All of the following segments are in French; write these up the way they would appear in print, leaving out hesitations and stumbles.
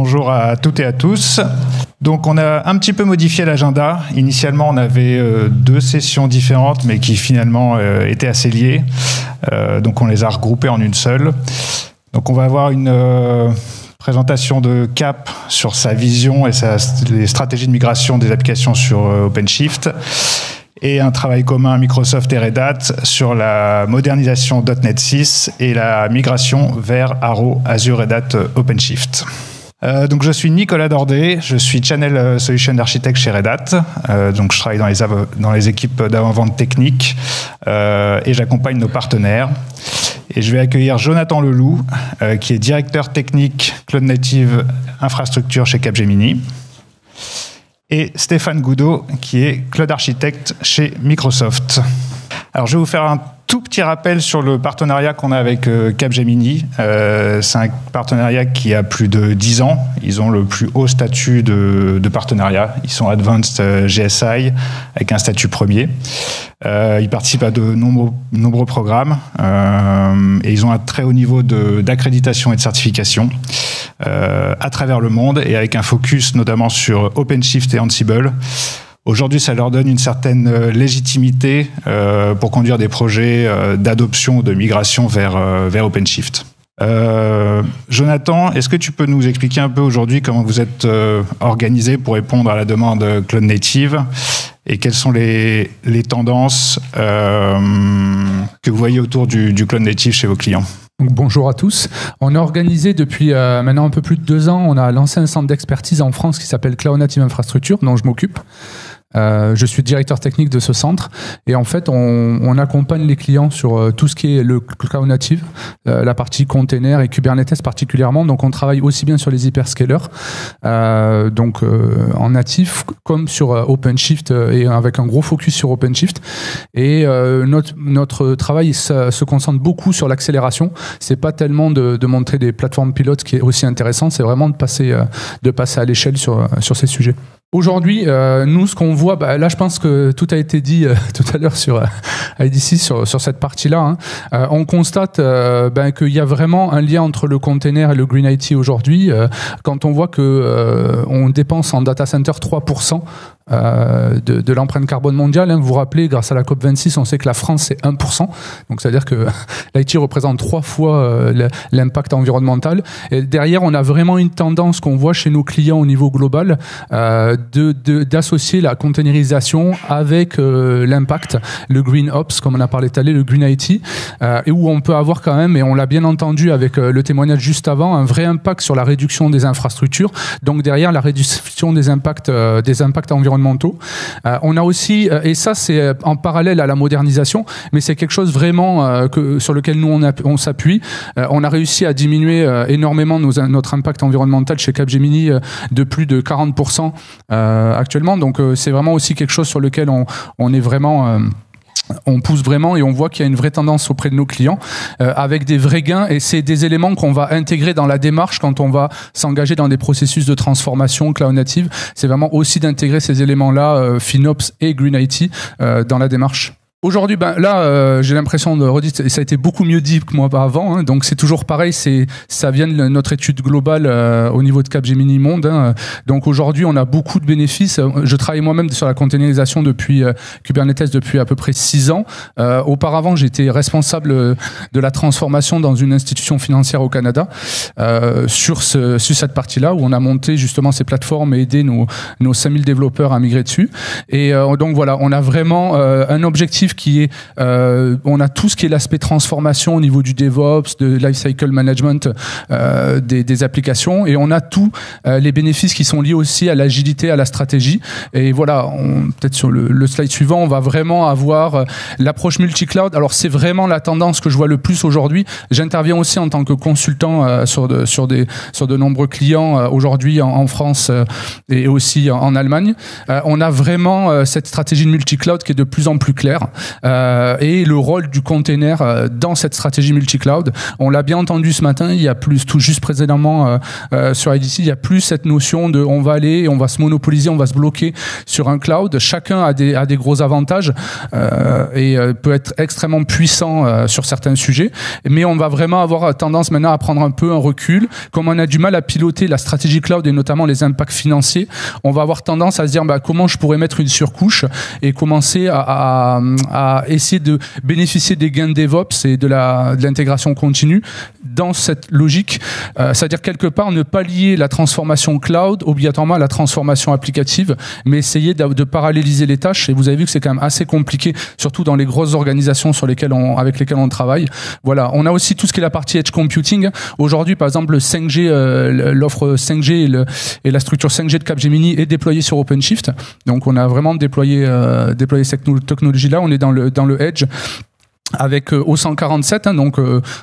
Bonjour à toutes et à tous. Donc on a un petit peu modifié l'agenda. Initialement on avait deux sessions différentes mais qui finalement étaient assez liées. Donc on les a regroupées en une seule. Donc on va avoir une présentation de Cap sur sa vision et les stratégies de migration des applications sur OpenShift. Et un travail commun Microsoft et Red Hat sur la modernisation .NET 6 et la migration vers Arrow, Azure Red Hat OpenShift. Donc je suis Nicolas Dordet, je suis Channel Solution Architect chez Red Hat. Donc je travaille dans les équipes d'avant-vente technique et j'accompagne nos partenaires. Et je vais accueillir Jonathan Leloup, qui est directeur technique Cloud Native Infrastructure chez Capgemini. Et Stéphane Goudot, qui est Cloud Architect chez Microsoft. Alors, je vais vous faire un tout petit rappel sur le partenariat qu'on a avec Capgemini. C'est un partenariat qui a plus de 10 ans. Ils ont le plus haut statut de partenariat. Ils sont Advanced GSI avec un statut premier. Ils participent à de nombreux programmes et ils ont un très haut niveau d'accréditation et de certification à travers le monde et avec un focus notamment sur OpenShift et Ansible. Aujourd'hui, ça leur donne une certaine légitimité pour conduire des projets d'adoption ou de migration vers OpenShift. Jonathan, est-ce que tu peux nous expliquer un peu aujourd'hui comment vous êtes organisé pour répondre à la demande Cloud Native et quelles sont les tendances que vous voyez autour du Cloud Native chez vos clients? Donc, bonjour à tous. On est organisé depuis maintenant un peu plus de 2 ans. On a lancé un centre d'expertise en France qui s'appelle Cloud Native Infrastructure, dont je m'occupe. Je suis directeur technique de ce centre et en fait on accompagne les clients sur tout ce qui est le cloud native, la partie container et Kubernetes particulièrement. Donc on travaille aussi bien sur les hyperscalers en natif comme sur OpenShift et avec un gros focus sur OpenShift. Et notre travail se concentre beaucoup sur l'accélération. C'est pas tellement de montrer des plateformes pilotes qui est aussi intéressant, c'est vraiment de passer à l'échelle sur ces sujets. Aujourd'hui, nous, ce qu'on voit, là, je pense que tout a été dit tout à l'heure sur IDC sur cette partie-là. On constate qu'il y a vraiment un lien entre le container et le Green IT aujourd'hui. Quand on voit que on dépense en data center 3% de l'empreinte carbone mondiale. Vous vous rappelez, grâce à la COP26, on sait que la France, c'est 1%. Donc, c'est-à-dire que l'IT représente 3 fois l'impact environnemental. Et derrière, on a vraiment une tendance qu'on voit chez nos clients au niveau global d'associer la containerisation avec l'impact, le Green Ops, comme on a parlé tout à l'heure, le Green IT, et où on peut avoir quand même, et on l'a bien entendu avec le témoignage juste avant, un vrai impact sur la réduction des infrastructures. Donc, derrière, la réduction des impacts environnementaux. On a aussi, et ça c'est en parallèle à la modernisation, mais c'est quelque chose vraiment sur lequel nous on s'appuie. On a réussi à diminuer énormément notre impact environnemental chez Capgemini de plus de 40% actuellement. Donc c'est vraiment aussi quelque chose sur lequel on est vraiment... on pousse vraiment et on voit qu'il y a une vraie tendance auprès de nos clients avec des vrais gains, et c'est des éléments qu'on va intégrer dans la démarche quand on va s'engager dans des processus de transformation cloud native. C'est vraiment aussi d'intégrer ces éléments-là, FinOps et Green IT, dans la démarche. Aujourd'hui, j'ai l'impression de redire, ça a été beaucoup mieux dit que moi avant, donc c'est toujours pareil, ça vient de notre étude globale au niveau de Capgemini Monde. Donc aujourd'hui, on a beaucoup de bénéfices. Je travaille moi-même sur la containerisation depuis Kubernetes depuis à peu près 6 ans. Auparavant, j'étais responsable de la transformation dans une institution financière au Canada sur cette partie-là où on a monté justement ces plateformes et aidé nos 5000 développeurs à migrer dessus. Et donc voilà, on a vraiment un objectif qui est, on a tout ce qui est l'aspect transformation au niveau du DevOps, de lifecycle management des applications, et on a tous les bénéfices qui sont liés aussi à l'agilité, à la stratégie. Et voilà, peut-être sur le slide suivant, on va vraiment avoir l'approche multi-cloud. Alors c'est vraiment la tendance que je vois le plus aujourd'hui. J'interviens aussi en tant que consultant sur de nombreux clients aujourd'hui en France et aussi en Allemagne. On a vraiment cette stratégie de multi-cloud qui est de plus en plus claire. et le rôle du container dans cette stratégie multi-cloud. On l'a bien entendu ce matin, il y a plus, tout juste précédemment sur IDC, il y a plus cette notion de on va aller, on va se monopoliser, on va se bloquer sur un cloud. Chacun a des gros avantages et peut être extrêmement puissant sur certains sujets, mais on va vraiment avoir tendance maintenant à prendre un peu un recul. Comme on a du mal à piloter la stratégie cloud et notamment les impacts financiers, on va avoir tendance à se dire comment je pourrais mettre une surcouche et commencer à essayer de bénéficier des gains de DevOps et de l'intégration continue dans cette logique. C'est-à-dire quelque part ne pas lier la transformation cloud obligatoirement à la transformation applicative, mais essayer de paralléliser les tâches. Et vous avez vu que c'est quand même assez compliqué, surtout dans les grosses organisations avec lesquelles on travaille. Voilà. On a aussi tout ce qui est la partie edge computing. Aujourd'hui, par exemple, le 5G, l'offre 5G et la structure 5G de Capgemini est déployée sur OpenShift. Donc, on a vraiment déployé cette technologie-là. On est dans le edge. Avec O147, donc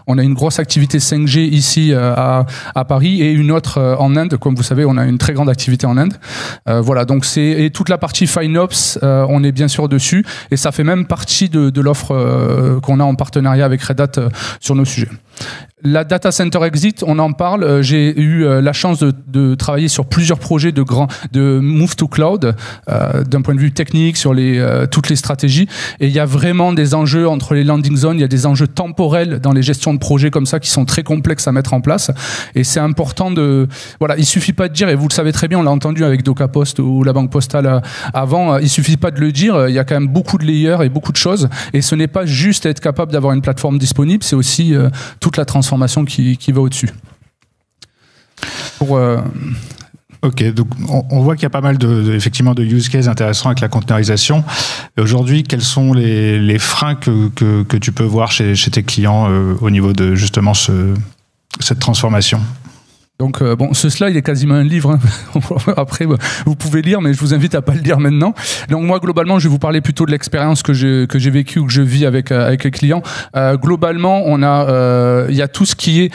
on a une grosse activité 5G ici à Paris et une autre en Inde. Comme vous savez, on a une très grande activité en Inde. Voilà, donc et toute la partie FinOps, on est bien sûr dessus et ça fait même partie de l'offre qu'on a en partenariat avec Red Hat sur nos sujets. La data center exit, on en parle. J'ai eu la chance de travailler sur plusieurs projets de move to cloud d'un point de vue technique sur toutes les stratégies. Et il y a vraiment des enjeux entre les landing zones. Il y a des enjeux temporels dans les gestions de projets comme ça qui sont très complexes à mettre en place. Et c'est important voilà, il suffit pas de dire, et vous le savez très bien, on l'a entendu avec DocaPost ou la Banque Postale avant. Il suffit pas de le dire. Il y a quand même beaucoup de layers et beaucoup de choses. Et ce n'est pas juste être capable d'avoir une plateforme disponible, c'est aussi toute la transformation qui va au-dessus. Ok, donc on voit qu'il y a pas mal effectivement de use cases intéressants avec la containerisation. Et aujourd'hui, quels sont les freins que tu peux voir chez tes clients au niveau de justement cette transformation ? Donc ce slide est quasiment un livre. Hein. Après, vous pouvez lire, mais je vous invite à pas le lire maintenant. Donc moi, globalement, je vais vous parler plutôt de l'expérience que j'ai vécue ou que je vis avec les clients. Globalement, il y a tout ce qui est.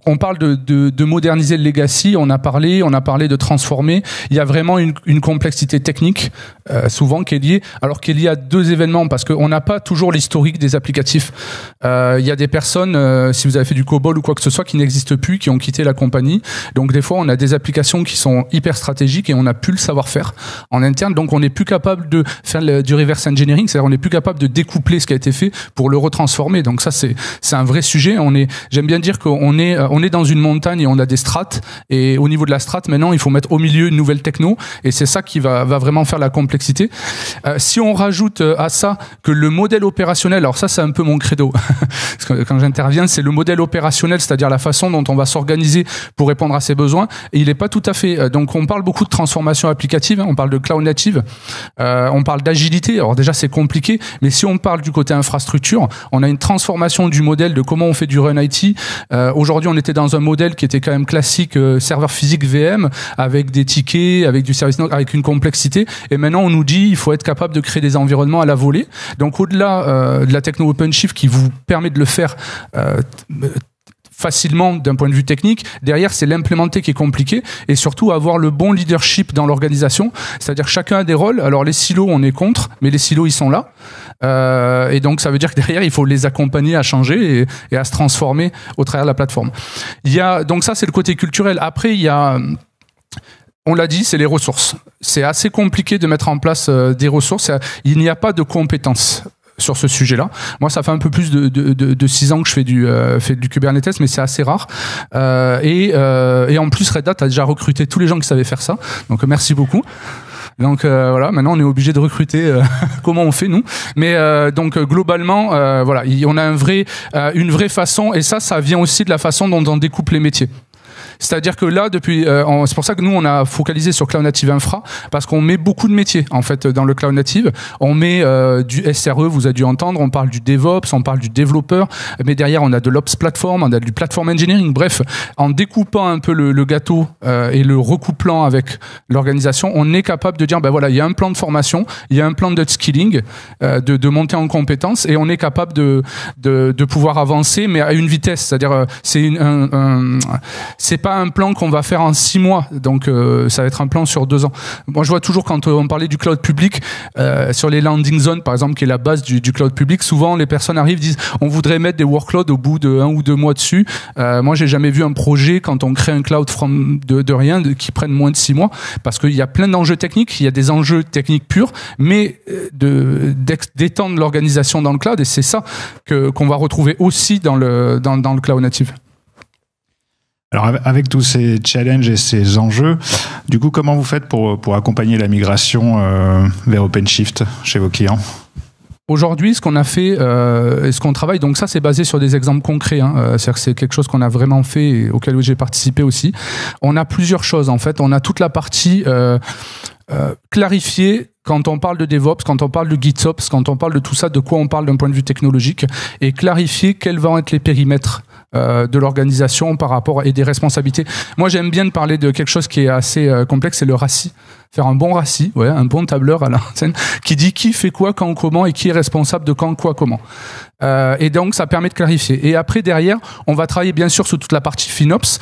On parle de moderniser le legacy. On a parlé de transformer. Il y a vraiment une complexité technique souvent qui est liée, alors qu'il y a deux événements parce qu'on n'a pas toujours l'historique des applicatifs. Il y a des personnes, si vous avez fait du COBOL ou quoi que ce soit, qui n'existent plus, qui ont quitté la compagnie. Donc des fois, on a des applications qui sont hyper stratégiques et on n'a plus le savoir-faire en interne. Donc on n'est plus capable de faire du reverse engineering, c'est-à-dire on n'est plus capable de découpler ce qui a été fait pour le retransformer. Donc ça, c'est un vrai sujet. J'aime bien dire qu'on est dans une montagne et on a des strates. Et au niveau de la strate, maintenant, il faut mettre au milieu une nouvelle techno. Et c'est ça qui va vraiment faire la complexité. Si on rajoute à ça que le modèle opérationnel, alors ça, c'est un peu mon credo. Parce que quand j'interviens, c'est le modèle opérationnel, c'est-à-dire la façon dont on va s'organiser pour répondre à ses besoins, et il n'est pas tout à fait. Donc on parle beaucoup de transformation applicative, on parle de cloud native, on parle d'agilité. Alors déjà c'est compliqué, mais si on parle du côté infrastructure, on a une transformation du modèle de comment on fait du run IT. Aujourd'hui on était dans un modèle qui était quand même classique, serveur physique VM, avec des tickets, avec du service note, avec une complexité, et maintenant on nous dit il faut être capable de créer des environnements à la volée. Donc au-delà de la techno OpenShift qui vous permet de le faire facilement d'un point de vue technique, derrière c'est l'implémenter qui est compliqué et surtout avoir le bon leadership dans l'organisation, c'est-à-dire chacun a des rôles. Alors les silos on est contre, mais les silos ils sont là et donc ça veut dire que derrière il faut les accompagner à changer et à se transformer au travers de la plateforme. Donc ça c'est le côté culturel. Après il y a, on l'a dit, c'est les ressources. C'est assez compliqué de mettre en place des ressources. Il n'y a pas de compétences sur ce sujet-là. Moi, ça fait un peu plus de 6 ans que je fais du Kubernetes, mais c'est assez rare. Et en plus, Red Hat a déjà recruté tous les gens qui savaient faire ça. Donc, merci beaucoup. Donc voilà, maintenant on est obligé de recruter. Comment on fait nous ? Mais donc globalement, voilà, on a une vraie façon, et ça vient aussi de la façon dont on découpe les métiers. C'est-à-dire que là, c'est pour ça que nous, on a focalisé sur Cloud Native Infra, parce qu'on met beaucoup de métiers, en fait, dans le Cloud Native. On met du SRE, vous avez dû entendre, on parle du DevOps, on parle du développeur, mais derrière, on a de l'Ops Platform, on a du Platform Engineering. Bref, en découpant un peu le gâteau et le recouplant avec l'organisation, on est capable de dire, ben voilà, il y a un plan de formation, il y a un plan de skilling, de monter en compétences, et on est capable de pouvoir avancer, mais à une vitesse. C'est-à-dire, c'est pas pas un plan qu'on va faire en 6 mois, donc ça va être un plan sur 2 ans. Moi, je vois toujours quand on parlait du cloud public, sur les landing zones, par exemple, qui est la base du cloud public, souvent les personnes arrivent, disent on voudrait mettre des workloads au bout de 1 ou 2 mois dessus. Moi, j'ai jamais vu un projet, quand on crée un cloud de rien, qui prenne moins de 6 mois, parce qu'il y a plein d'enjeux techniques, il y a des enjeux techniques purs, mais d'étendre l'organisation dans le cloud, et c'est ça qu'on va retrouver aussi dans le cloud native. Alors avec tous ces challenges et ces enjeux, du coup, comment vous faites pour accompagner la migration vers OpenShift chez vos clients ? Aujourd'hui, ce qu'on a fait et ce qu'on travaille, donc ça c'est basé sur des exemples concrets, c'est-à-dire que c'est quelque chose qu'on a vraiment fait et auquel j'ai participé aussi. On a plusieurs choses en fait. On a toute la partie clarifiée quand on parle de DevOps, quand on parle de GitOps, quand on parle de tout ça, de quoi on parle d'un point de vue technologique, et clarifier quels vont être les périmètres de l'organisation par rapport et des responsabilités. Moi, j'aime bien de parler de quelque chose qui est assez complexe, c'est le RACI. Faire un bon RACI, un bon tableur à l'ancienne, qui dit qui fait quoi, quand, comment, et qui est responsable de quand, quoi, comment. Et donc, ça permet de clarifier. Et après, derrière, on va travailler bien sûr sur toute la partie FinOps.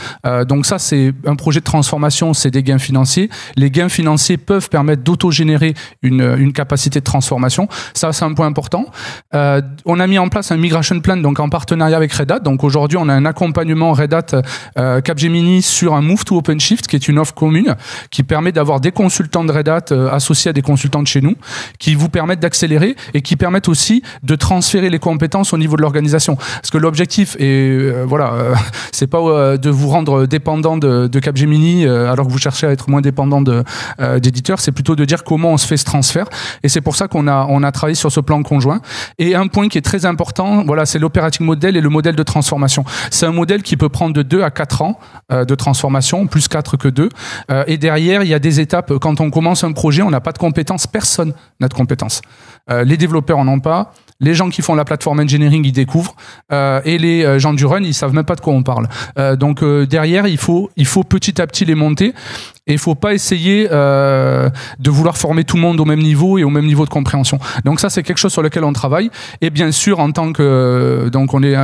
Donc ça, c'est un projet de transformation, c'est des gains financiers. Les gains financiers peuvent permettre d'autogénérer une capacité de transformation. Ça, c'est un point important. On a mis en place un migration plan, donc en partenariat avec Red Hat. Donc aujourd'hui, on a un accompagnement Red Hat Capgemini sur un move to OpenShift, qui est une offre commune, qui permet d'avoir des consultants de Red Hat associés à des consultants de chez nous, qui vous permettent d'accélérer et qui permettent aussi de transférer les compétences au niveau de l'organisation. Parce que l'objectif est, c'est pas de vous rendre dépendant de Capgemini alors que vous cherchez à être moins dépendant d'éditeurs, c'est plutôt de dire comment on se fait ce transfert. Et c'est pour ça qu'on a travaillé sur ce plan conjoint. Et un point qui est très important, c'est l'operating model et le modèle de transformation. C'est un modèle qui peut prendre de 2 à 4 ans de transformation, plus 4 que 2. Et derrière, il y a des étapes. Quand on commence un projet, on n'a pas de compétences, personne n'a de compétences. Les développeurs en ont pas. Les gens qui font la plateforme engineering, ils découvrent, et les gens du run, ils savent même pas de quoi on parle. Donc derrière, il faut petit à petit les monter. Et il faut pas essayer de vouloir former tout le monde au même niveau et au même niveau de compréhension. Donc ça, c'est quelque chose sur lequel on travaille. Et bien sûr, en tant que donc on est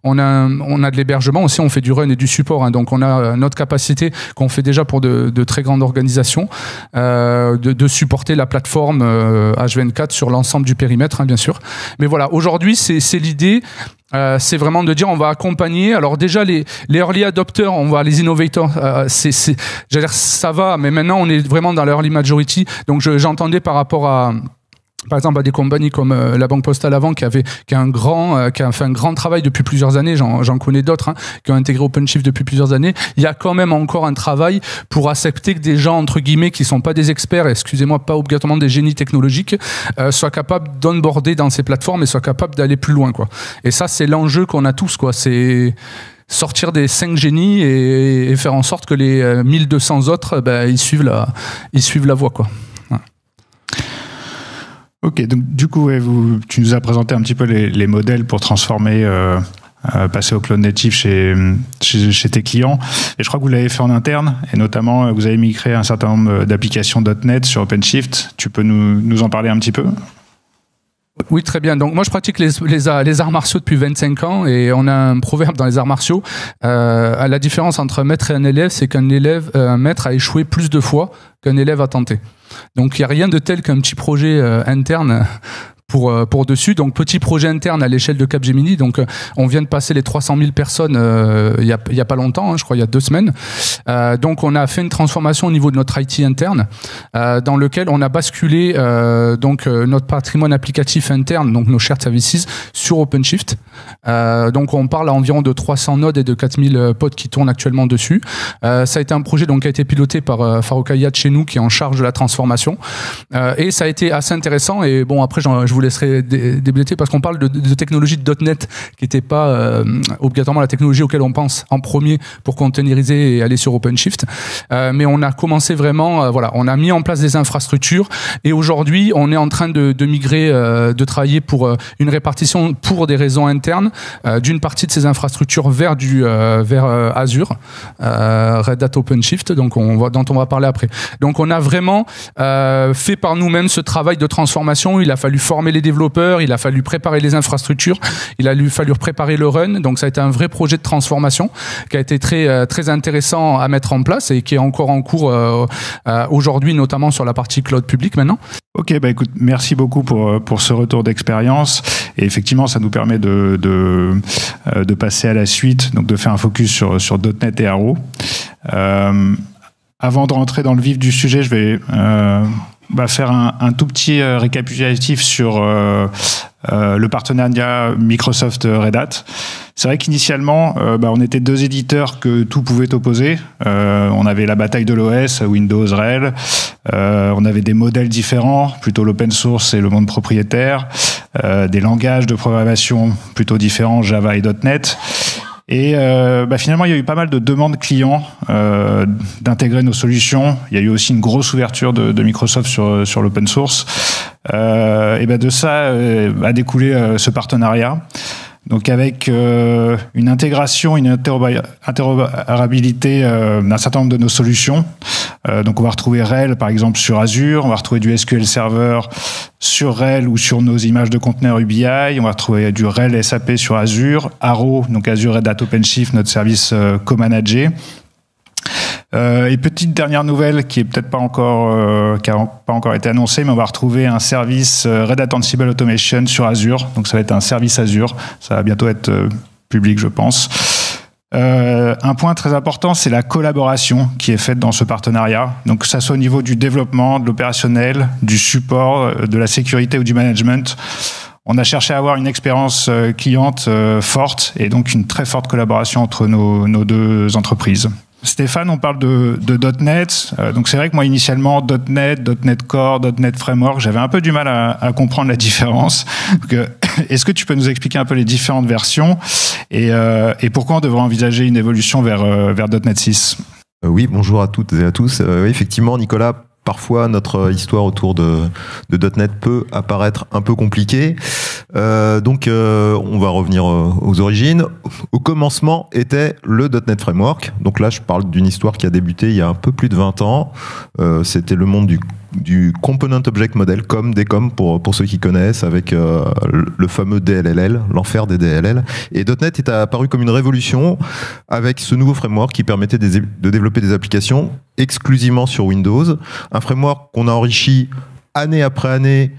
on a de l'hébergement aussi, on fait du run et du support. Donc on a notre capacité qu'on fait déjà pour de très grandes organisations de supporter la plateforme H24 sur l'ensemble du périmètre, bien sûr. Mais voilà, aujourd'hui, c'est l'idée. C'est vraiment de dire on va accompagner. Alors déjà les early adopters, on va les innovators. J'allais dire ça va, mais maintenant on est vraiment dans l'early majority. Donc j'entendais par rapport à par exemple à des compagnies comme la Banque Postale avant qui a fait un grand travail depuis plusieurs années, j'en connais d'autres qui ont intégré OpenShift depuis plusieurs années. Il y a quand même encore un travail pour accepter que des gens entre guillemets qui sont pas des experts, excusez-moi, pas obligatoirement des génies technologiques, soient capables d'onboarder dans ces plateformes et soient capables d'aller plus loin, quoi. Et ça, c'est l'enjeu qu'on a tous, quoi. C'est sortir des 5 génies et faire en sorte que les 1200 autres ils suivent la voie, quoi. Ok, donc du coup, tu nous as présenté un petit peu les modèles pour transformer, passer au cloud native chez tes clients. Et je crois que vous l'avez fait en interne, et notamment vous avez migré un certain nombre d'applications .NET sur OpenShift. Tu peux nous en parler un petit peu ? Oui, très bien. Donc moi, je pratique les arts martiaux depuis 25 ans, et on a un proverbe dans les arts martiaux. La différence entre un maître et un élève, c'est un maître a échoué plus de fois qu'un élève a tenté. Donc il n'y a rien de tel qu'un petit projet interne pour dessus. Donc petit projet interne à l'échelle de Capgemini. Donc on vient de passer les 300 000 personnes il y a pas longtemps, je crois il y a 2 semaines. Donc on a fait une transformation au niveau de notre IT interne, dans lequel on a basculé notre patrimoine applicatif interne, donc nos shared services, sur OpenShift. Donc on parle à environ de 300 nodes et de 4000 pods qui tournent actuellement dessus. Ça a été un projet qui a été piloté par Farouk Ayad chez nous, qui est en charge de la transformation. Et ça a été assez intéressant. Et bon, après je vous laisserai débuter parce qu'on parle de technologie de .NET qui n'était pas obligatoirement la technologie auquel on pense en premier pour containeriser et aller sur OpenShift. Mais on a commencé vraiment, on a mis en place des infrastructures, et aujourd'hui on est en train de migrer, de travailler pour une répartition pour des raisons internes d'une partie de ces infrastructures vers Azure, Red Hat OpenShift, dont on va parler après. Donc on a vraiment fait par nous-mêmes ce travail de transformation. Il a fallu former les développeurs, il a fallu préparer les infrastructures, il a fallu préparer le run. Donc ça a été un vrai projet de transformation qui a été très intéressant à mettre en place et qui est encore en cours aujourd'hui, notamment sur la partie cloud public maintenant. Ok, bah écoute, merci beaucoup pour ce retour d'expérience. Et effectivement, ça nous permet de passer à la suite, donc de faire un focus sur .NET et Arrow. Avant de rentrer dans le vif du sujet, je vais faire un tout petit récapitulatif sur le partenariat Microsoft-Red Hat. C'est vrai qu'initialement, on était deux éditeurs que tout pouvait opposer. On avait la bataille de l'OS, Windows, RHEL. On avait des modèles différents, plutôt l'open source et le monde propriétaire. Des langages de programmation plutôt différents, Java et .NET. Et finalement, il y a eu pas mal de demandes clients d'intégrer nos solutions. Il y a eu aussi une grosse ouverture de Microsoft sur l'open source. De ça a découlé ce partenariat. Donc avec une intégration, une interopérabilité d'un certain nombre de nos solutions. Donc on va retrouver RHEL par exemple sur Azure, on va retrouver du SQL Server sur RHEL ou sur nos images de conteneurs UBI, on va retrouver du RHEL SAP sur Azure, Arrow, donc Azure Red Hat OpenShift, notre service co-managé. Et petite dernière nouvelle qui est peut-être pas encore été annoncée, mais on va retrouver un service Red Hat Ansible Automation sur Azure. Donc ça va être un service Azure. Ça va bientôt être public, je pense. Un point très important, c'est la collaboration qui est faite dans ce partenariat. Donc que ça soit au niveau du développement, de l'opérationnel, du support, de la sécurité ou du management. On a cherché à avoir une expérience cliente forte et donc une très forte collaboration entre nos deux entreprises. Stéphane, on parle de .NET. Donc c'est vrai que moi initialement .NET, .NET Core, .NET Framework, j'avais un peu du mal à comprendre la différence. Donc, est-ce que tu peux nous expliquer un peu les différentes versions et pourquoi on devrait envisager une évolution vers .NET 6 ? Oui, bonjour à toutes et à tous. Oui, effectivement, Nicolas, parfois notre histoire autour de .NET peut apparaître un peu compliquée. On va revenir aux origines. Au commencement était le .NET Framework. Donc là, je parle d'une histoire qui a débuté il y a un peu plus de 20 ans. C'était le monde du Component Object Model, DCOM pour ceux qui connaissent, avec le fameux DLLL, l'enfer des DLL. Et .NET est apparu comme une révolution avec ce nouveau framework qui permettait de développer des applications exclusivement sur Windows. Un framework qu'on a enrichi année après année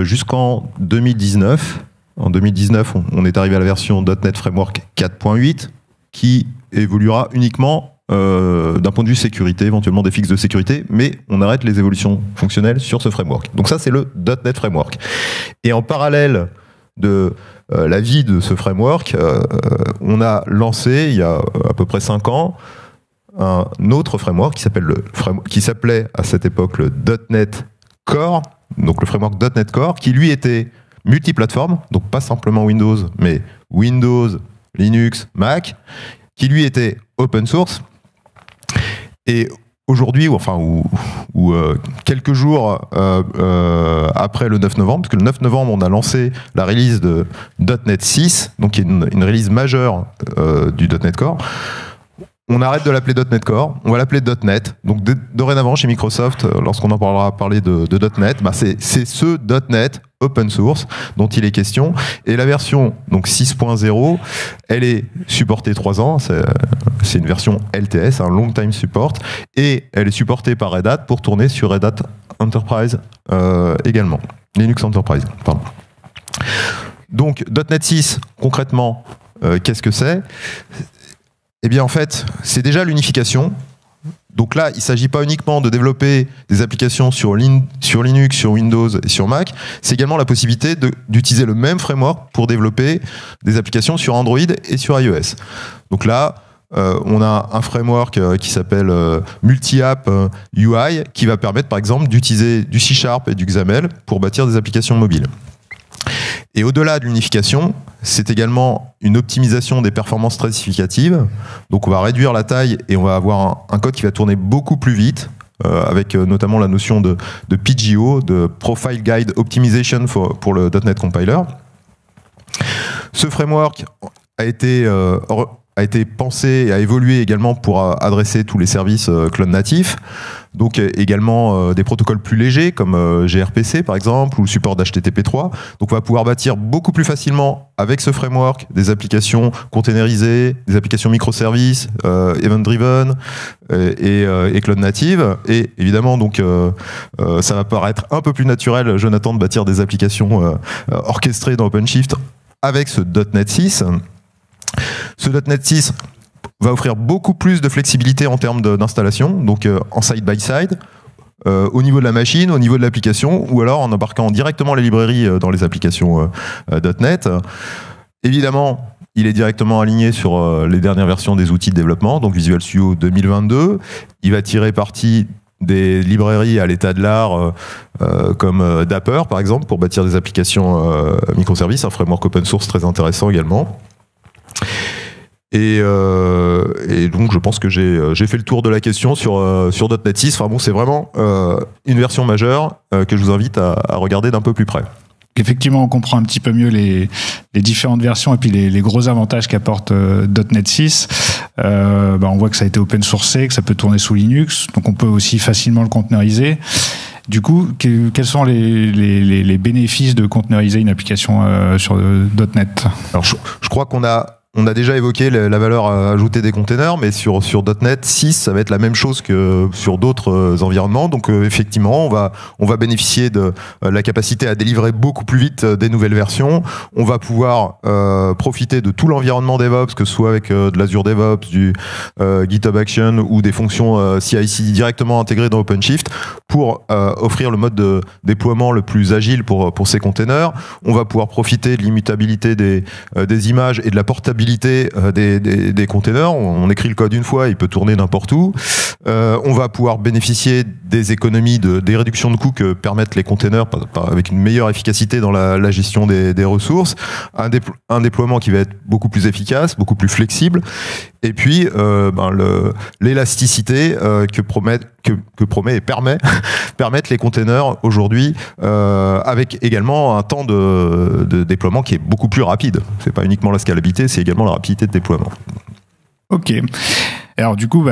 jusqu'en 2019. En 2019, on est arrivé à la version .NET Framework 4.8 qui évoluera uniquement d'un point de vue sécurité, éventuellement des fixes de sécurité, mais on arrête les évolutions fonctionnelles sur ce framework. Donc ça, c'est le .NET Framework. Et en parallèle de la vie de ce framework, on a lancé, il y a à peu près 5 ans, un autre framework qui s'appelait à cette époque le .NET Core, donc le framework .NET Core, qui lui était multiplateforme, donc pas simplement Windows, mais Windows, Linux, Mac, qui lui était open source. Et aujourd'hui, quelques jours après le 9 novembre, parce que le 9 novembre, on a lancé la release de .NET 6, donc qui est une release majeure du .NET Core. On arrête de l'appeler .NET Core, on va l'appeler .NET. Donc dorénavant, chez Microsoft, lorsqu'on parler de .NET, c'est ce .NET open source dont il est question. Et la version donc 6.0, elle est supportée 3 ans. C'est une version LTS, un Long Time Support. Et elle est supportée par Red Hat pour tourner sur Red Hat Enterprise également. Linux Enterprise, pardon. Donc .NET 6, concrètement, qu'est-ce que c'est ? Eh bien, en fait, c'est déjà l'unification. Donc là, il ne s'agit pas uniquement de développer des applications sur Linux, sur Windows et sur Mac. C'est également la possibilité d'utiliser le même framework pour développer des applications sur Android et sur iOS. Donc là, on a un framework qui s'appelle Multi-App UI qui va permettre, par exemple, d'utiliser du C# et du XAML pour bâtir des applications mobiles. Et au-delà de l'unification, c'est également une optimisation des performances très significatives. Donc on va réduire la taille et on va avoir un code qui va tourner beaucoup plus vite, avec notamment la notion de PGO, de Profile Guide Optimization pour le .NET Compiler. Ce framework a été a été pensé et a évolué également pour adresser tous les services cloud natifs. Donc également des protocoles plus légers comme gRPC par exemple ou le support d'HTTP3. Donc on va pouvoir bâtir beaucoup plus facilement avec ce framework des applications containerisées, des applications microservices, event-driven et cloud native. Et évidemment donc ça va paraître un peu plus naturel, Jonathan, de bâtir des applications orchestrées dans OpenShift avec ce .NET 6. Ce .NET 6 va offrir beaucoup plus de flexibilité en termes d'installation, donc en side-by-side, au niveau de la machine, au niveau de l'application, ou alors en embarquant directement les librairies dans les applications .NET. Évidemment, il est directement aligné sur les dernières versions des outils de développement, donc Visual Studio 2022. Il va tirer parti des librairies à l'état de l'art comme Dapper, par exemple, pour bâtir des applications microservices, un framework open source très intéressant également. Et donc je pense que j'ai fait le tour de la question sur .NET 6. Enfin bon, c'est vraiment une version majeure que je vous invite à regarder d'un peu plus près. Effectivement, on comprend un petit peu mieux les différentes versions et puis les gros avantages qu'apporte .NET 6. On voit que ça a été open sourcé, que ça peut tourner sous Linux, donc on peut aussi facilement le containeriser. Du coup, quels sont les bénéfices de containeriser une application sur .NET ? Alors, je crois qu'on a déjà évoqué la valeur ajoutée des containers, mais sur .NET 6, ça va être la même chose que sur d'autres environnements. Donc effectivement, on va bénéficier de la capacité à délivrer beaucoup plus vite des nouvelles versions. On va pouvoir profiter de tout l'environnement DevOps, que ce soit avec de l'Azure DevOps, du GitHub Action ou des fonctions CI/CD directement intégrées dans OpenShift pour offrir le mode de déploiement le plus agile pour ces containers. On va pouvoir profiter de l'immutabilité des images et de la portabilité des containers. On écrit le code une fois, il peut tourner n'importe où. On va pouvoir bénéficier des économies, des réductions de coûts que permettent les containers avec une meilleure efficacité dans la gestion des ressources. Un déploiement qui va être beaucoup plus efficace, beaucoup plus flexible. Et puis l'élasticité que promet et permettent les containers aujourd'hui, avec également un temps de déploiement qui est beaucoup plus rapide. C'est pas uniquement la scalabilité, c'est également la rapidité de déploiement. Ok. Alors du coup,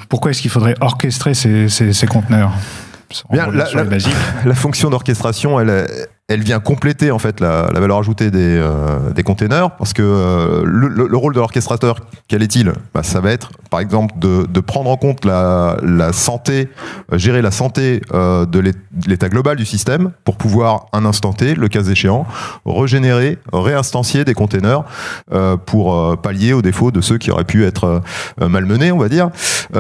pourquoi est-ce qu'il faudrait orchestrer ces conteneurs ? Bien, la fonction d'orchestration, elle vient compléter en fait la valeur ajoutée des containers, parce que le rôle de l'orchestrateur, quel est-il ? Ça va être, par exemple, de prendre en compte la santé, gérer la santé de l'état global du système pour pouvoir, un instant T, le cas échéant, régénérer, réinstancier des containers pour pallier aux défauts de ceux qui auraient pu être malmenés, on va dire.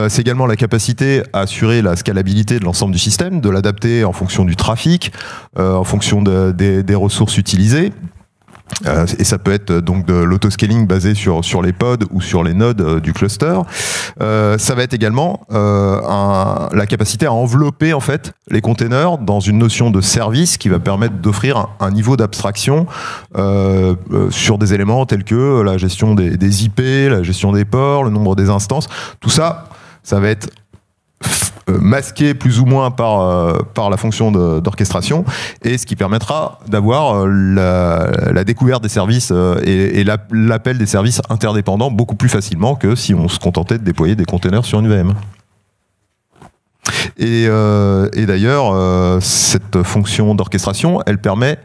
C'est également la capacité à assurer la scalabilité de l'ensemble du système, de l'adapter en fonction du trafic, en fonction des ressources utilisées. Et ça peut être donc de l'autoscaling basé sur les pods ou sur les nodes du cluster. Ça va être également la capacité à envelopper en fait les containers dans une notion de service qui va permettre d'offrir un niveau d'abstraction sur des éléments tels que la gestion des IP, la gestion des ports, le nombre des instances. Tout ça, ça va être masqué plus ou moins par la fonction d'orchestration, et ce qui permettra d'avoir la découverte des services et l'appel des services interdépendants beaucoup plus facilement que si on se contentait de déployer des containers sur une VM. Et d'ailleurs, cette fonction d'orchestration, elle permet,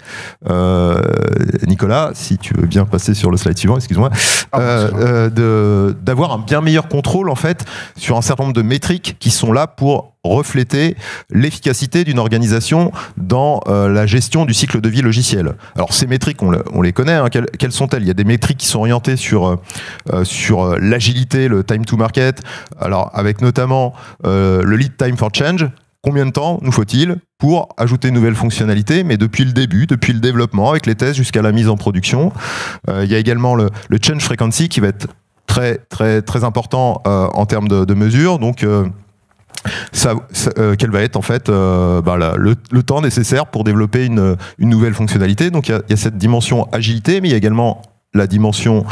Nicolas, si tu veux bien passer sur le slide suivant, excuse-moi, d'avoir un bien meilleur contrôle en fait sur un certain nombre de métriques qui sont là pour refléter l'efficacité d'une organisation dans la gestion du cycle de vie logiciel. Alors ces métriques, on les connaît, hein, quelles sont-elles ? Il y a des métriques qui sont orientées sur l'agilité, le time to market, alors avec notamment le lead time for change. Combien de temps nous faut-il pour ajouter une nouvelle fonctionnalité, mais depuis le début, depuis le développement, avec les tests jusqu'à la mise en production. Il y a également le change frequency qui va être très, très, très important en termes de mesures. Donc, quel va être en fait le temps nécessaire pour développer une nouvelle fonctionnalité. Donc il y a cette dimension agilité, mais il y a également la dimension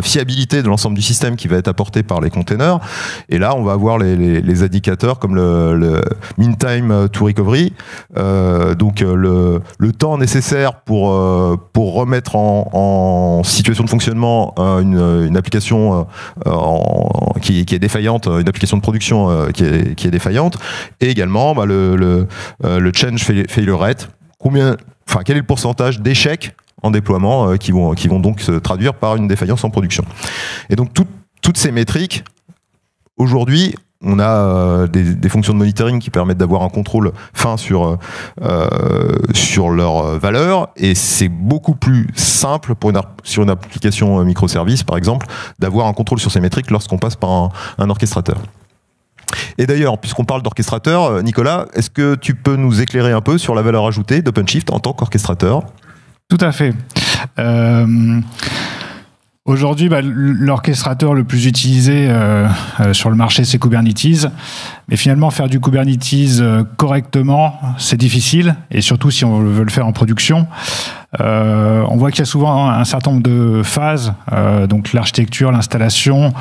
fiabilité de l'ensemble du système qui va être apporté par les containers. Et là, on va avoir les indicateurs comme le mean time to recovery, donc le temps nécessaire pour remettre en situation de fonctionnement une application qui est défaillante, une application de production qui est défaillante, et également le change failure rate, quel est le pourcentage d'échecs en déploiement qui vont donc se traduire par une défaillance en production. Et donc toutes ces métriques, aujourd'hui, on a des fonctions de monitoring qui permettent d'avoir un contrôle fin sur leur valeur, et c'est beaucoup plus simple sur une application microservice, par exemple, d'avoir un contrôle sur ces métriques lorsqu'on passe par un orchestrateur. Et d'ailleurs, puisqu'on parle d'orchestrateur, Nicolas, est-ce que tu peux nous éclairer un peu sur la valeur ajoutée d'OpenShift en tant qu'orchestrateur ? Tout à fait. Aujourd'hui, l'orchestrateur le plus utilisé sur le marché, c'est Kubernetes. Mais finalement, faire du Kubernetes correctement, c'est difficile. Et surtout, si on veut le faire en production. On voit qu'il y a souvent un certain nombre de phases. Donc l'architecture, l'installation,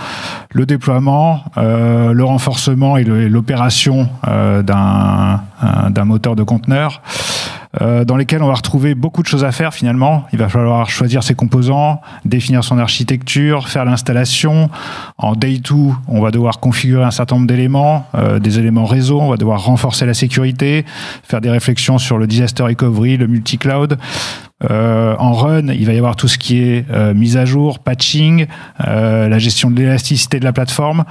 le déploiement, le renforcement et l'opération d'un moteur de conteneur. Dans lesquels on va retrouver beaucoup de choses à faire finalement. Il va falloir choisir ses composants, définir son architecture, faire l'installation. En Day 2, on va devoir configurer un certain nombre d'éléments, des éléments réseau, on va devoir renforcer la sécurité, faire des réflexions sur le disaster recovery, le multi-cloud. En run, il va y avoir tout ce qui est mise à jour, patching, la gestion de l'élasticité de la plateforme.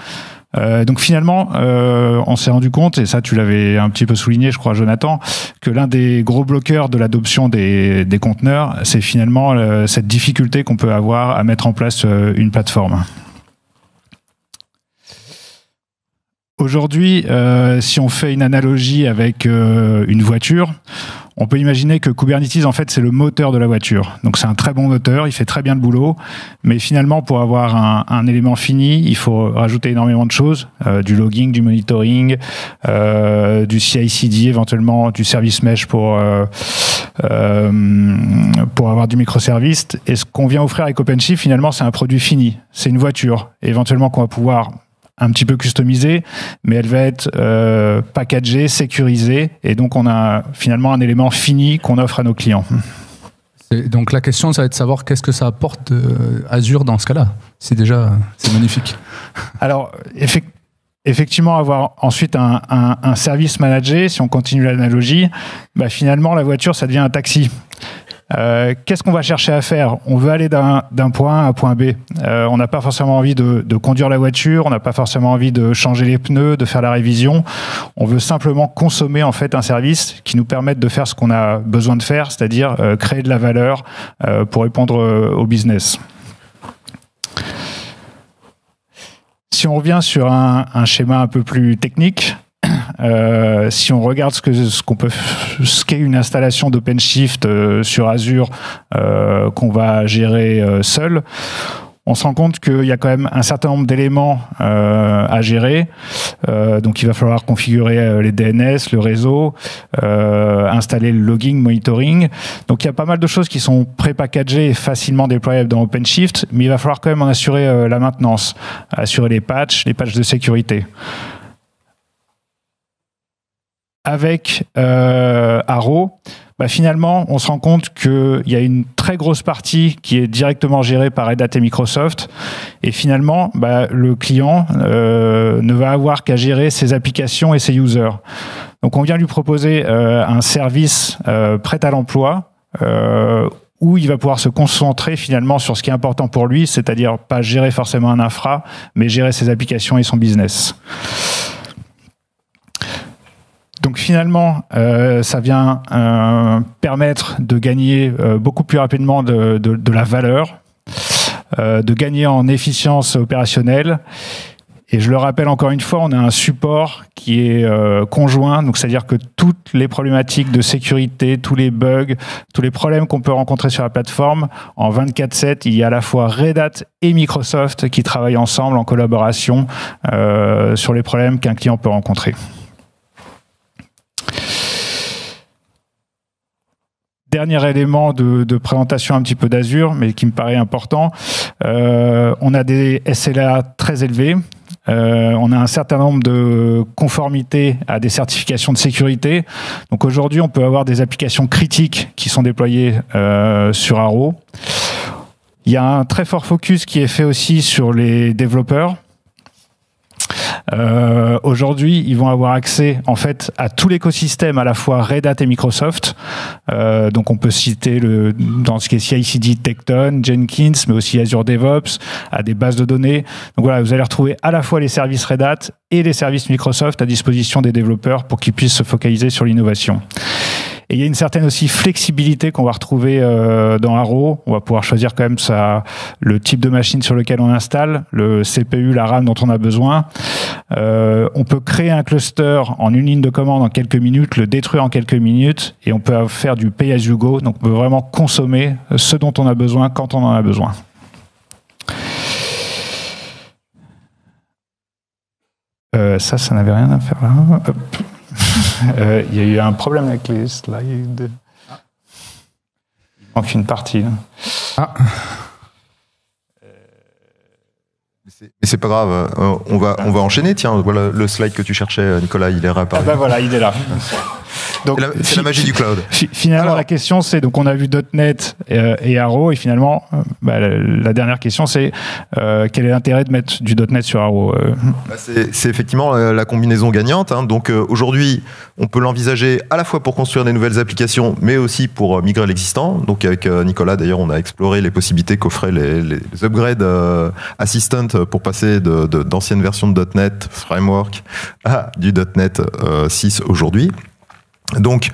Donc finalement, on s'est rendu compte, et ça tu l'avais un petit peu souligné, je crois, Jonathan, que l'un des gros bloqueurs de l'adoption des conteneurs, c'est finalement cette difficulté qu'on peut avoir à mettre en place une plateforme. Aujourd'hui, si on fait une analogie avec une voiture, on peut imaginer que Kubernetes, en fait, c'est le moteur de la voiture. Donc, c'est un très bon moteur, il fait très bien le boulot. Mais finalement, pour avoir un élément fini, il faut rajouter énormément de choses. Du logging, du monitoring, du CI/CD, éventuellement du service mesh pour avoir du microservice. Et ce qu'on vient offrir avec OpenShift, finalement, c'est un produit fini. C'est une voiture, éventuellement, qu'on va pouvoir un petit peu customisée, mais elle va être packagée, sécurisée, et donc on a finalement un élément fini qu'on offre à nos clients. Donc la question, ça va être de savoir qu'est-ce que ça apporte Azure dans ce cas-là. C'est magnifique. Alors, effectivement, avoir ensuite un service managé, si on continue l'analogie, finalement la voiture, ça devient un taxi. Qu'est-ce qu'on va chercher à faire? On veut aller d'un point A à un point B. On n'a pas forcément envie de conduire la voiture, on n'a pas forcément envie de changer les pneus, de faire la révision. On veut simplement consommer en fait un service qui nous permette de faire ce qu'on a besoin de faire, c'est-à-dire créer de la valeur pour répondre au business. Si on revient sur un schéma un peu plus technique, si on regarde ce qu'est une installation d'OpenShift sur Azure qu'on va gérer seul, on se rend compte qu'il y a quand même un certain nombre d'éléments à gérer. Donc il va falloir configurer les DNS, le réseau, installer le logging, monitoring. Donc il y a pas mal de choses qui sont pré-packagées et facilement déployables dans OpenShift, mais il va falloir quand même en assurer la maintenance, assurer les patchs de sécurité. Avec Arrow, finalement, on se rend compte qu'il y a une très grosse partie qui est directement gérée par Red Hat et Microsoft. Et finalement, le client ne va avoir qu'à gérer ses applications et ses users. Donc, on vient lui proposer un service prêt à l'emploi où il va pouvoir se concentrer finalement sur ce qui est important pour lui, c'est-à-dire pas gérer forcément un infra, mais gérer ses applications et son business. Donc finalement, ça vient permettre de gagner beaucoup plus rapidement de la valeur, de gagner en efficience opérationnelle. Et je le rappelle encore une fois, on a un support qui est conjoint, donc c'est-à-dire que toutes les problématiques de sécurité, tous les bugs, tous les problèmes qu'on peut rencontrer sur la plateforme, en 24/7, il y a à la fois Red Hat et Microsoft qui travaillent ensemble en collaboration sur les problèmes qu'un client peut rencontrer. dernier élément de présentation un petit peu d'Azure, mais qui me paraît important, on a des SLA très élevés. On a un certain nombre de conformités à des certifications de sécurité. Donc aujourd'hui, on peut avoir des applications critiques qui sont déployées sur Arrow. Il y a un très fort focus qui est fait aussi sur les développeurs. Aujourd'hui, ils vont avoir accès en fait à tout l'écosystème, à la fois Red Hat et Microsoft. Donc on peut citer dans ce qui est CI/CD, Tekton, Jenkins, mais aussi Azure DevOps, à des bases de données. Donc voilà, vous allez retrouver à la fois les services Red Hat et les services Microsoft à disposition des développeurs pour qu'ils puissent se focaliser sur l'innovation. Et il y a une certaine aussi flexibilité qu'on va retrouver dans Arrow. On va pouvoir choisir quand même le type de machine sur lequel on installe, le CPU, la RAM dont on a besoin. On peut créer un cluster en une ligne de commande en quelques minutes, le détruire en quelques minutes, et on peut faire du pay as you go. Donc on peut vraiment consommer ce dont on a besoin quand on en a besoin. Ça n'avait rien à faire là. Hop. Il y a eu un problème avec les slides. Il manque une partie. Là. Ah. Mais c'est pas grave, on va enchaîner. Tiens, voilà le slide que tu cherchais, Nicolas, il est réapparu. Ah bah voilà, il est là. Donc, c'est la magie du cloud. Finalement, alors, la question, c'est, donc on a vu .NET et Arrow, et finalement, la dernière question, c'est quel est l'intérêt de mettre du .NET sur Arrow C'est effectivement la combinaison gagnante. Hein. Donc aujourd'hui, on peut l'envisager à la fois pour construire des nouvelles applications, mais aussi pour migrer l'existant. Donc avec Nicolas, d'ailleurs, on a exploré les possibilités qu'offraient les upgrade assistant pour passer d'anciennes versions de .NET Framework à du .NET 6 aujourd'hui. Donc,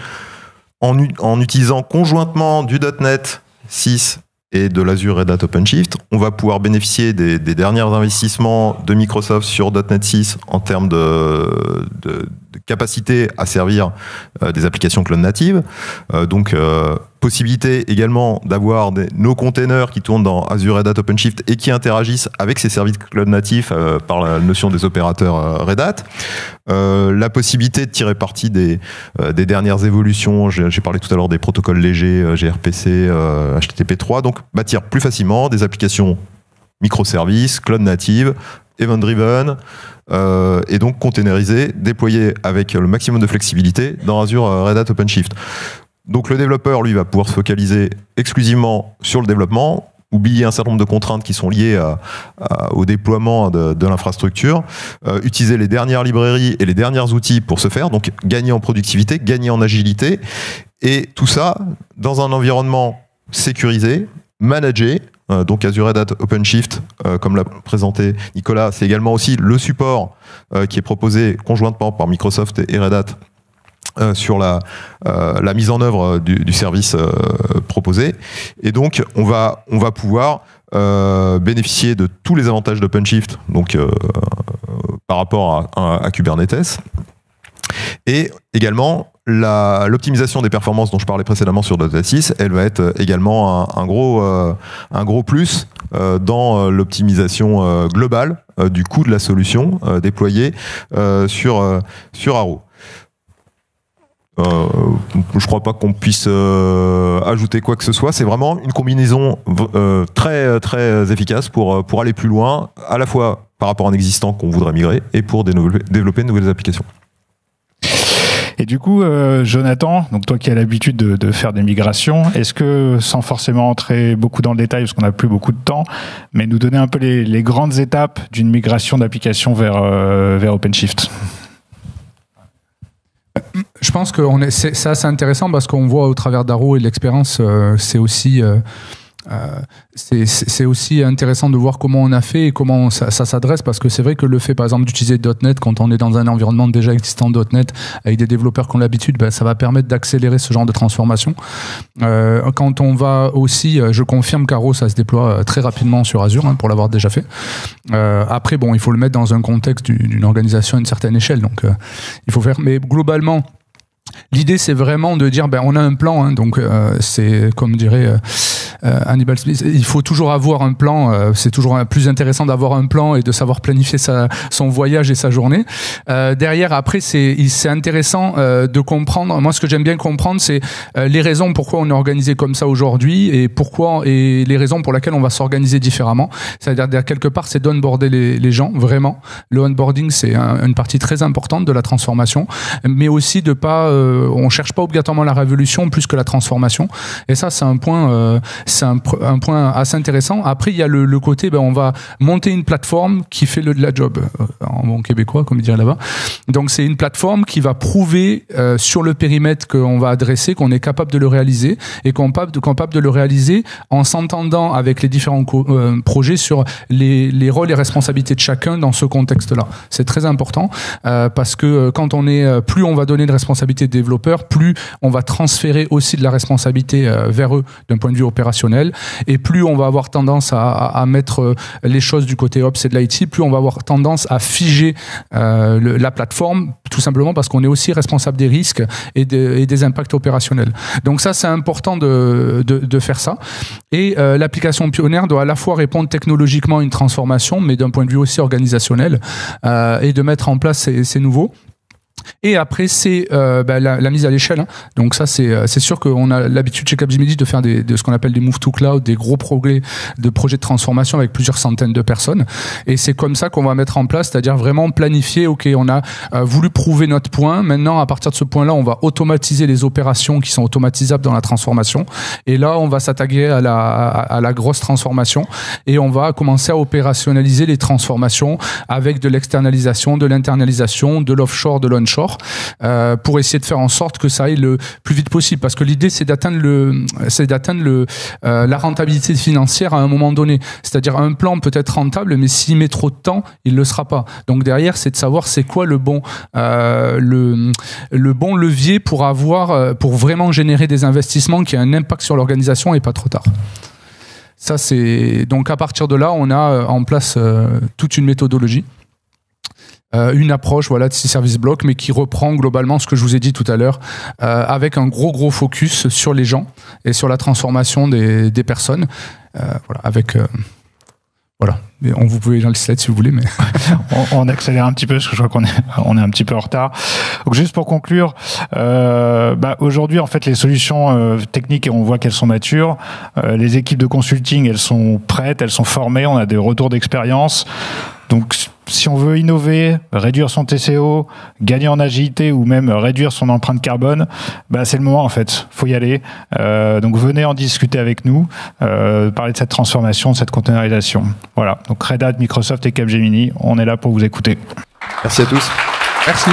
en utilisant conjointement du .NET 6 et de l'Azure Red Hat OpenShift, on va pouvoir bénéficier des derniers investissements de Microsoft sur .NET 6 en termes de capacité à servir des applications cloud natives. Donc, possibilité également d'avoir nos containers qui tournent dans Azure Red Hat OpenShift et qui interagissent avec ces services cloud natifs par la notion des opérateurs Red Hat. La possibilité de tirer parti des dernières évolutions. J'ai parlé tout à l'heure des protocoles légers, gRPC, HTTP3. Donc, bâtir plus facilement des applications microservices, cloud native, event-driven, et donc containerisées, déployées avec le maximum de flexibilité dans Azure Red Hat OpenShift. Donc le développeur, lui, va pouvoir se focaliser exclusivement sur le développement, oublier un certain nombre de contraintes qui sont liées au déploiement de l'infrastructure, utiliser les dernières librairies et les derniers outils pour ce faire, donc gagner en productivité, gagner en agilité, et tout ça dans un environnement sécurisé, managé. Donc Azure Red Hat OpenShift, comme l'a présenté Nicolas, c'est également aussi le support qui est proposé conjointement par Microsoft et Red Hat sur la mise en œuvre du service proposé. Et donc on va pouvoir bénéficier de tous les avantages d'OpenShift, donc par rapport à Kubernetes, et également l'optimisation des performances dont je parlais précédemment sur .NET 6, elle va être également un gros plus dans l'optimisation globale du coût de la solution déployée sur Arrow. Je crois pas qu'on puisse ajouter quoi que ce soit. C'est vraiment une combinaison très très efficace pour aller plus loin, à la fois par rapport à un existant qu'on voudrait migrer et pour développer de nouvelles applications. Et du coup, Jonathan, donc toi qui as l'habitude de faire des migrations, est-ce que, sans forcément entrer beaucoup dans le détail, parce qu'on n'a plus beaucoup de temps, mais nous donner un peu les grandes étapes d'une migration d'application vers OpenShift? Je pense que c'est assez intéressant parce qu'on voit au travers d'Arrow et de l'expérience, c'est aussi intéressant de voir comment on a fait et comment ça s'adresse, parce que c'est vrai que le fait par exemple d'utiliser .NET quand on est dans un environnement déjà existant .NET avec des développeurs qui ont l'habitude, ça va permettre d'accélérer ce genre de transformation. Quand on va aussi, je confirme qu'Arrow ça se déploie très rapidement sur Azure, pour l'avoir déjà fait. Après bon, il faut le mettre dans un contexte d'une organisation à une certaine échelle, donc il faut faire, mais globalement L'idée, c'est vraiment de dire, on a un plan, hein, donc c'est comme dirait Hannibal Smith, il faut toujours avoir un plan. C'est toujours plus intéressant d'avoir un plan et de savoir planifier son voyage et sa journée. Derrière, après, c'est intéressant de comprendre. Moi, ce que j'aime bien comprendre, c'est les raisons pourquoi on est organisé comme ça aujourd'hui et les raisons pour lesquelles on va s'organiser différemment. C'est-à-dire, quelque part, c'est d'onboarder les gens, vraiment. Le onboarding, c'est une partie très importante de la transformation, mais aussi de pas on cherche pas obligatoirement la révolution plus que la transformation. Et ça, c'est un point assez intéressant. Après, il y a le côté, on va monter une plateforme qui fait de la job, en bon québécois, comme il dirait là-bas. Donc, c'est une plateforme qui va prouver sur le périmètre qu'on va adresser qu'on est capable de le réaliser et capable de le réaliser en s'entendant avec les différents projets sur les rôles et responsabilités de chacun dans ce contexte-là. C'est très important parce que quand plus on va donner de responsabilités de développeurs, plus on va transférer aussi de la responsabilité vers eux d'un point de vue opérationnel, et plus on va avoir tendance à mettre les choses du côté Ops et de l'IT, plus on va avoir tendance à figer la plateforme, tout simplement parce qu'on est aussi responsable des risques et des impacts opérationnels. Donc ça, c'est important de faire ça. Et l'application pionnière doit à la fois répondre technologiquement à une transformation, mais d'un point de vue aussi organisationnel, et de mettre en place ces nouveaux. Et après, c'est la mise à l'échelle. Hein. Donc ça, c'est sûr qu'on a l'habitude chez Capgemini de faire de ce qu'on appelle des move to cloud, des gros projets de transformation avec plusieurs centaines de personnes. Et c'est comme ça qu'on va mettre en place, c'est-à-dire vraiment planifier. Ok, on a voulu prouver notre point. Maintenant, à partir de ce point-là, on va automatiser les opérations qui sont automatisables dans la transformation. Et là, on va s'attaquer à la grosse transformation et on va commencer à opérationnaliser les transformations avec de l'externalisation, de l'internalisation, de l'offshore, de l'onshore. Pour essayer de faire en sorte que ça aille le plus vite possible, parce que l'idée c'est d'atteindre la rentabilité financière à un moment donné. C'est-à-dire un plan peut être rentable, mais s'il met trop de temps, il le sera pas. Donc derrière, c'est de savoir c'est quoi le bon levier pour vraiment générer des investissements qui a un impact sur l'organisation et pas trop tard. Ça, c'est donc à partir de là, on a en place toute une méthodologie. Une approche de ces service blocs, mais qui reprend globalement ce que je vous ai dit tout à l'heure, avec un gros focus sur les gens et sur la transformation des personnes. Vous pouvez dans le slide si vous voulez, mais on accélère un petit peu parce que je crois qu'on est un petit peu en retard. Donc juste pour conclure, aujourd'hui en fait les solutions techniques, on voit qu'elles sont matures. Les équipes de consulting, elles sont prêtes, elles sont formées. On a des retours d'expérience. Donc, si on veut innover, réduire son TCO, gagner en agilité ou même réduire son empreinte carbone, c'est le moment en fait. Faut y aller. Donc, venez en discuter avec nous, parler de cette transformation, de cette containerisation. Voilà. Donc, Red Hat, Microsoft et Capgemini, on est là pour vous écouter. Merci à tous. Merci.